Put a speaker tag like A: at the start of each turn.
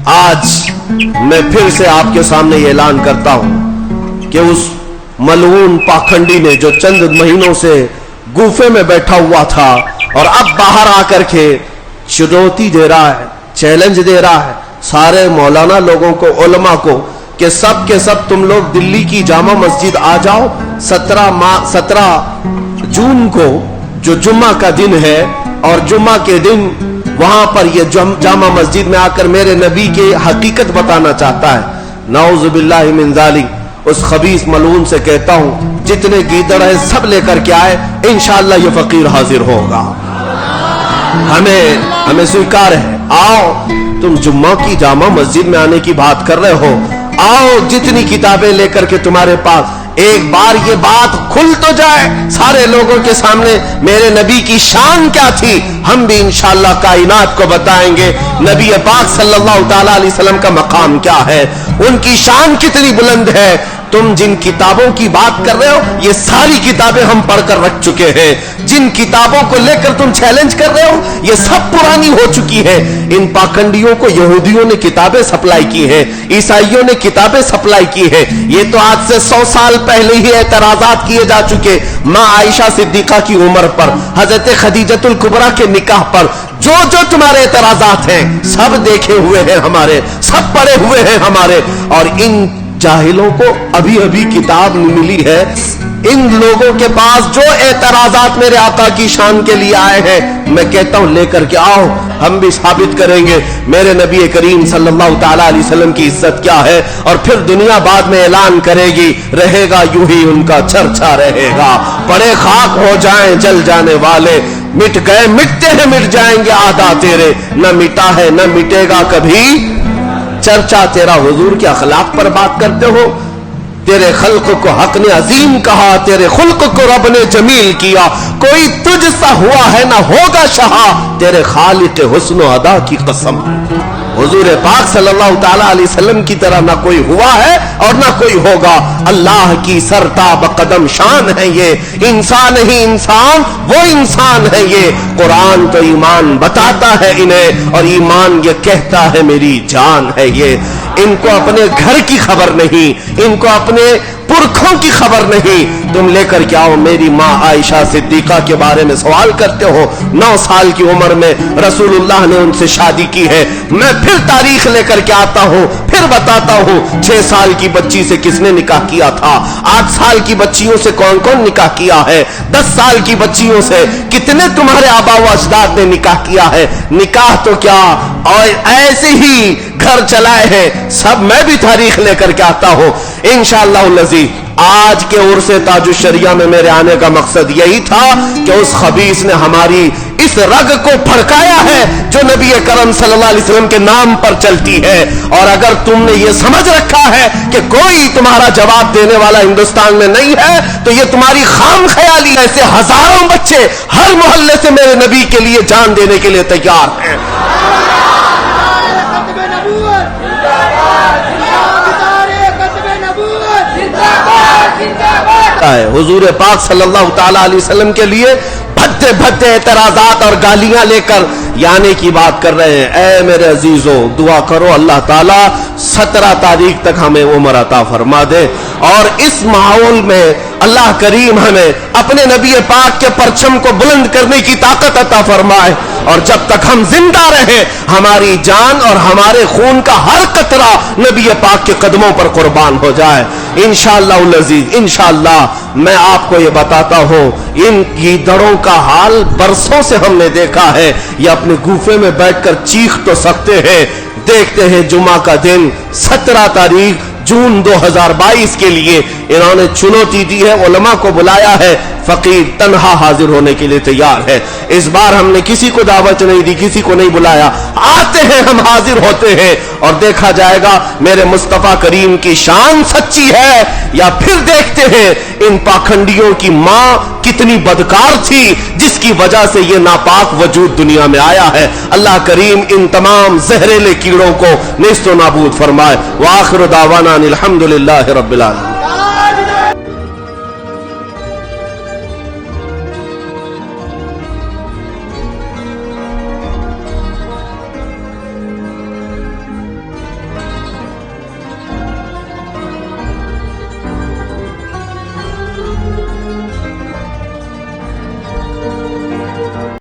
A: आज मैं फिर से आपके सामने ये ऐलान करता हूं कि उस मलऊन पाखंडी ने जो चंद महीनों से गुफे में बैठा हुआ था और अब बाहर आकर के चुनौती दे रहा है, चैलेंज दे रहा है सारे मौलाना लोगों को, उलमा को, कि सब के सब तुम लोग दिल्ली की जामा मस्जिद आ जाओ 17 जून को जो जुम्मा का दिन है, और जुम्मा के दिन वहां पर ये जामा मस्जिद में आकर मेरे नबी के हकीकत बताना चाहता है। नाउज़ु बिल्लाहि मिन ज़ालिक। उस खबीस मलून से कहता हूं जितने गीदड़ है सब लेकर के आए, इंशाअल्लाह ये फकीर हाजिर होगा। हमें स्वीकार है। आओ, तुम जुम्मा की जामा मस्जिद में आने की बात कर रहे हो, आओ जितनी किताबें लेकर के तुम्हारे पास, एक बार ये बात खुल तो जाए सारे लोगों के सामने मेरे नबी की शान क्या थी। हम भी इंशाअल्लाह कायनात को बताएंगे नबी पाक सल्लल्लाहु तआला अलैहि वसल्लम का मकाम क्या है, उनकी शान कितनी बुलंद है। तुम जिन किताबों की बात कर रहे हो ये सारी किताबें हम पढ़कर रख चुके हैं। जिन किताबों को लेकर तुम चैलेंज कर रहे हो ये सब पुरानी हो चुकी है। इन पाखंडियों को यहूदियों ने किताबें सप्लाई की है, ईसाइयों ने किताबें सप्लाई की है। ये तो आज से 100 साल पहले ही एतराजात किए जा चुके मां आयशा सिद्दीका की उम्र पर, हजरत खदीजतुल कुबरा के निकाह पर। जो जो तुम्हारे एतराजात हैं सब देखे हुए हैं हमारे, सब पढ़े हुए हैं हमारे। और इन जाहिलों को अभी अभी किताब मिली है। इन लोगों के पास जो एतराजात मेरे आका की शान के लिए आए हैं, मैं कहता हूं लेकर के आओ, हम भी साबित करेंगे मेरे नबी करीम सल्लल्लाहु तआला अलैहि वसल्लम की इज्जत क्या है। और फिर दुनिया बाद में ऐलान करेगी, रहेगा यूं ही उनका चर्चा रहेगा। पड़े खाक हो जाएं जल जाने वाले, मिट गए मिटते हैं मिट जाएंगे आदा तेरे, न मिटा है न मिटेगा कभी चर्चा तेरा। हुजूर के अखलाक पर बात करते हो, तेरे खल्क को हक ने अजीम कहा, तेरे खुल्क को रब ने जमील किया, कोई तुझसा हुआ है ना होगा शहा, तेरे खालिक हुस्न अदा की कसम। हुजूर पाक सल्लल्लाहु तआला अलैहि वसल्लम की तरह ना कोई हुआ है और ना कोई होगा। अल्लाह की सरताब कदम शान है ये, इंसान ही इंसान वो इंसान है ये। कुरान तो ईमान बताता है इन्हें और ईमान ये कहता है मेरी जान है ये। इनको अपने घर की खबर नहीं, इनको अपने पुरखों की खबर नहीं। तुम लेकर के आओ, मेरी माँ आयशा सिद्दीका के बारे में सवाल करते हो। 9 साल की उम्र में रसूलुल्लाह ने उनसे शादी की है। मैं फिर तारीख लेकर के आता हूँ, फिर बताता हूँ 6 साल की बच्ची से किसने निकाह किया था, 8 साल की बच्चियों से कौन कौन निकाह किया है, 10 साल की बच्चियों से कितने तुम्हारे आबा व अजदाद ने निकाह किया है। निकाह तो क्या, और ऐसे ही घर चलाए हैं सब। मैं भी तारीख लेकर के आता हूँ इंशाअल्लाह लजीज। आज के उर्से ताजुश शरिया में मेरे आने का मकसद यही था कि उस खबीस ने हमारी इस रग को फड़काया है जो नबी करम सल्लल्लाहु अलैहि वसल्लम के नाम पर चलती है। और अगर तुमने ये समझ रखा है कि कोई तुम्हारा जवाब देने वाला हिंदुस्तान में नहीं है तो ये तुम्हारी खाम ख्याली। ऐसे हजारों बच्चे हर मोहल्ले से मेरे नबी के लिए जान देने के लिए तैयार हैं। हुजूर पाक सल्लल्लाहु तआला अलैहि वसल्लम के लिए भद्दे भद्दे एतराजात और गालियां लेकर यानी की बात कर रहे हैं। ऐ मेरे अजीजों, दुआ करो अल्लाह ताला 17 तारीख तक हमें उम्र अता फरमा दे और इस माहौल में अल्लाह करीम हमें अपने नबी पाक के परचम को बुलंद करने की ताकत अता फरमाए। और जब तक हम जिंदा रहे हमारी जान और हमारे खून का हर कतरा नबी पाक के कदमों पर कुर्बान हो जाए इंशाअल्लाह अज़ीज। इंशाअल्लाह मैं आपको ये बताता हूँ, इन गीदड़ों का हाल बरसों से हमने देखा है। ये अपने गुफे में बैठकर चीख तो सकते हैं। देखते हैं जुमा का दिन 17 तारीख जून 2022 के लिए इन्होंने चुनौती दी है, उलमा को बुलाया है, फकीर तन्हा हाजिर होने के लिए तैयार है। इस बार हमने किसी को दावत नहीं दी, किसी को नहीं बुलाया, आते हैं हम हाजिर होते हैं और देखा जाएगा मेरे मुस्तफा करीम की शान सच्ची है या फिर देखते हैं इन पाखंडियों की मां कितनी बदकार थी जिसकी वजह से ये नापाक वजूद दुनिया में आया है। अल्लाह करीम इन तमाम जहरीले कीड़ों को नेस्तो नाबूद फरमाए। व आखिर दावाना अनिल हम्दुलिल्लाहि रब्बिल आलमीन।